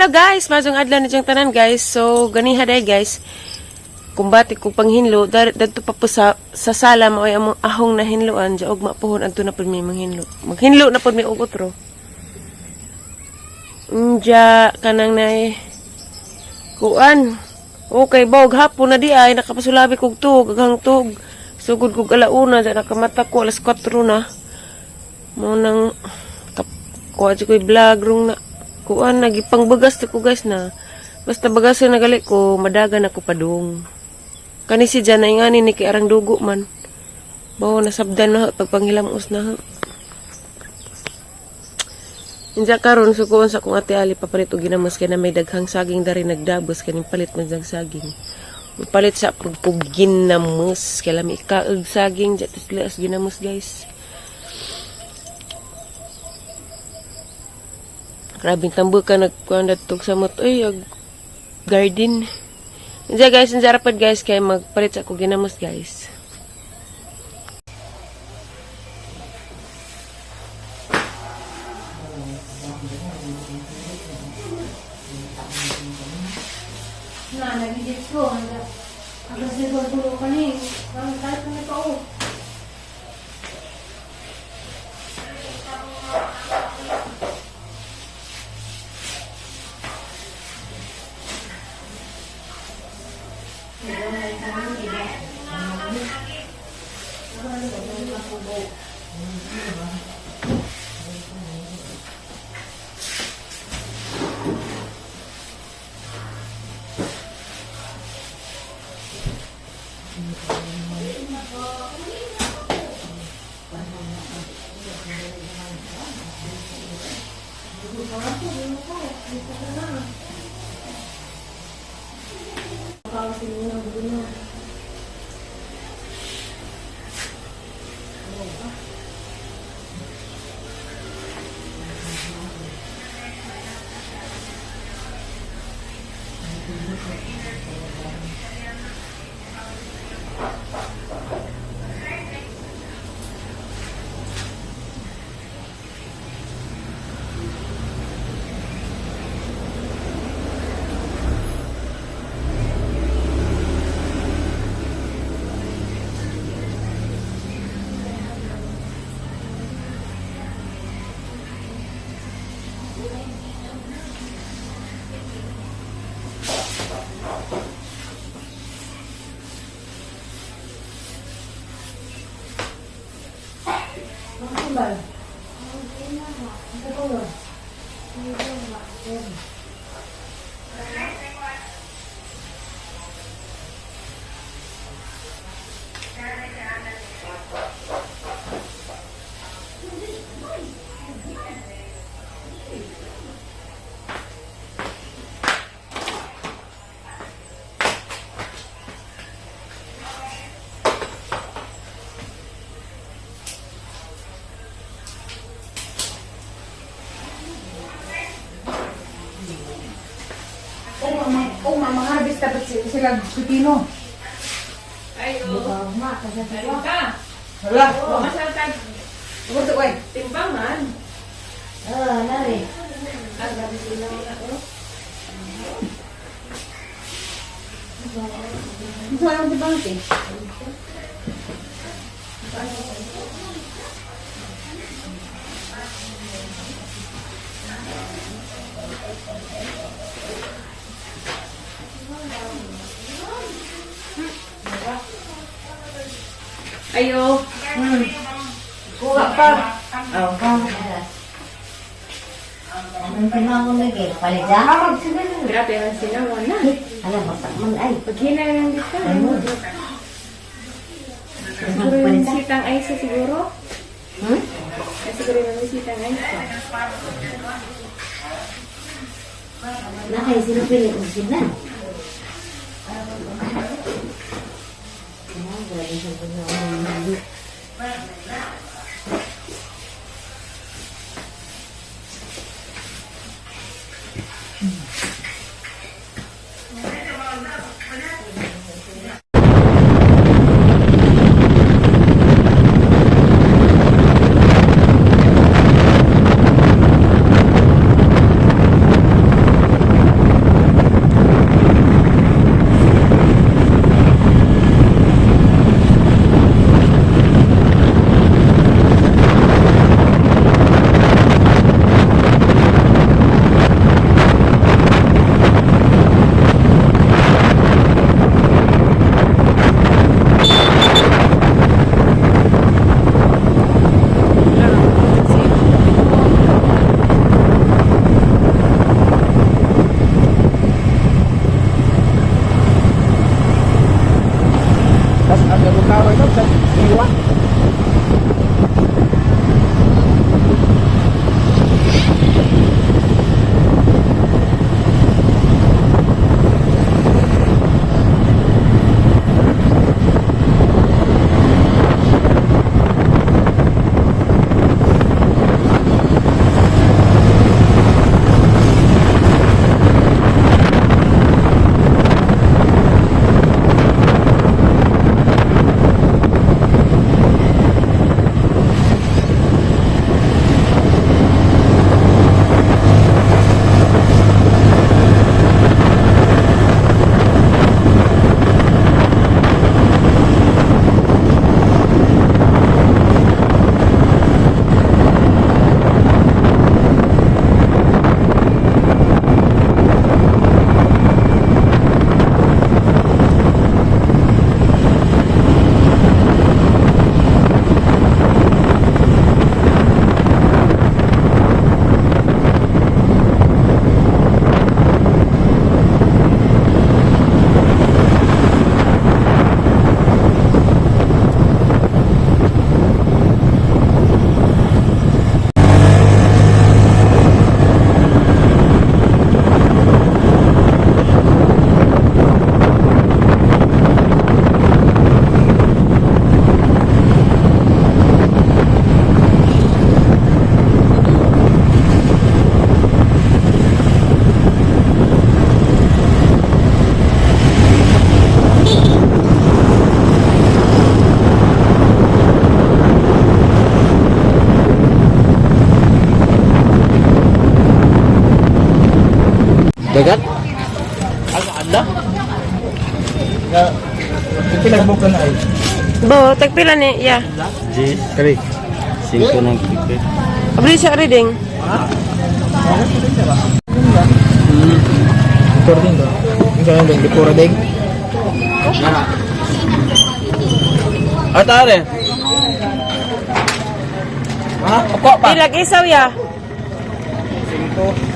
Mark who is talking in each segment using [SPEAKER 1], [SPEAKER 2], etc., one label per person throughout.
[SPEAKER 1] hello guys! Masong adlaw na diyang tanan guys. So, ganiha day guys. Kumbati ko panghinlo. Dadto pa po sa sala mo ay among ahong na hinloan. Diya og mapuhon adto na po may manghinlo. Maghinlo na po may ugotro. Diya kanang nay kuan. Okay, bawag hapon na di ay nakapasulabi kog tug. Agang tug. Sugod kog alauna. Diya nakamata ko alas 4 na. Mo nang kuha si ko'y vlog rung na kuan nagipang bagas ko guys na basta bagas na gali ko madagan ako padung kani si dyan na ingani ni kay arang dugo man bawa nasabdan na pagpanghilamos na inja karon so kuon sa kong ate ali papalit og ginamas kay na may daghang saging dari nagdabos kaning palit man sang saging palit sa pagpugin na mus kay lami kaog saging jatus lias ginamos guys. Grabing tambo ka nagkuhan datog sa mot. Uy, garden. Nandiyan guys, nandiyan rapat guys. Kaya magpalit sa ako ginamos guys.
[SPEAKER 2] Na, nagigit ko. Agad siguro tulo ka ni. Kahit kami pa o. Bal. Mag-harvest dapat sila pipino.
[SPEAKER 3] Ay, oo. Meron ka.
[SPEAKER 2] Wala.
[SPEAKER 3] Oo, masarap tayo.
[SPEAKER 2] Buto ko eh.
[SPEAKER 3] Timbangan.
[SPEAKER 2] Nari.
[SPEAKER 3] Ang gabi sila ako.
[SPEAKER 2] Ito ang tibang eh.
[SPEAKER 3] Ayo.
[SPEAKER 2] Kuha pa.
[SPEAKER 3] Oh,
[SPEAKER 4] Ang pinangon na kayo, palidya?
[SPEAKER 3] grabe ang sinawan na.
[SPEAKER 4] Alam, basak man ay.
[SPEAKER 3] Paghina lang dito. Siguro yung sitang aysa siguro. Ay, siguro yung sitang aysa.
[SPEAKER 4] Nakay, sino pinag-usip na? Grabe siya po na
[SPEAKER 5] nagkakaroon ito sa iwa.
[SPEAKER 6] Dagat?
[SPEAKER 5] Ala? Ya, pinag-book ka na ay.
[SPEAKER 1] Bo, tagpila ni, ya.
[SPEAKER 6] G. Kari. 5 ng ticket.
[SPEAKER 1] Abri siya reading.
[SPEAKER 5] Recording ba? Yung ganyan din, recording.
[SPEAKER 6] At are.
[SPEAKER 5] Ha? Ako pa.
[SPEAKER 1] Ilag isaw ya.
[SPEAKER 5] 5.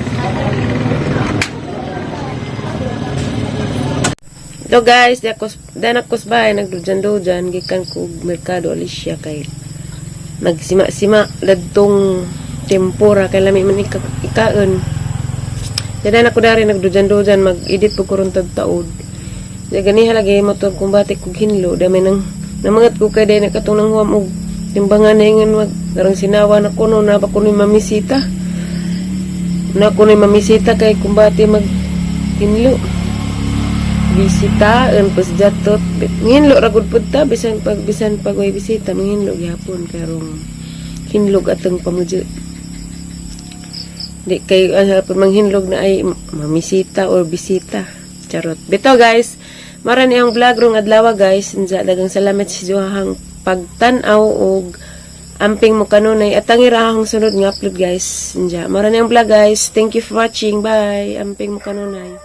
[SPEAKER 1] So guys, danakos bahay nagdujan-dujan gikan ko merkado Alicia kay nagsima-sima ladtong tempura kay lami man ikaon. Dadan ako dari nagdujan-dujan mag-edit po ko ron taud. Di ganiha lagi motor kung batik kog hinlo dami nang namangat ko kay day nakatong nang huwam og timbangan na ingan wag karang sinawa na kuno na ba kuno mamisita. Na kuno mamisita kay kumbati mag hinlo. Bisita ang pasjatot manghinlo ragud pud ta bisan pag way bisita manghinlo gyapon karong hinlog atong pamujo di kay pud manghinlog na ay mamisita or bisita charot bitaw guys mara ni ang vlog rong adlaw guys inja dagang salamat sa Johang pagtan-aw og amping mo kanunay at ang irahang sunod nga upload guys inja mara ni ang vlog guys, thank you for watching, bye amping mo kanunay.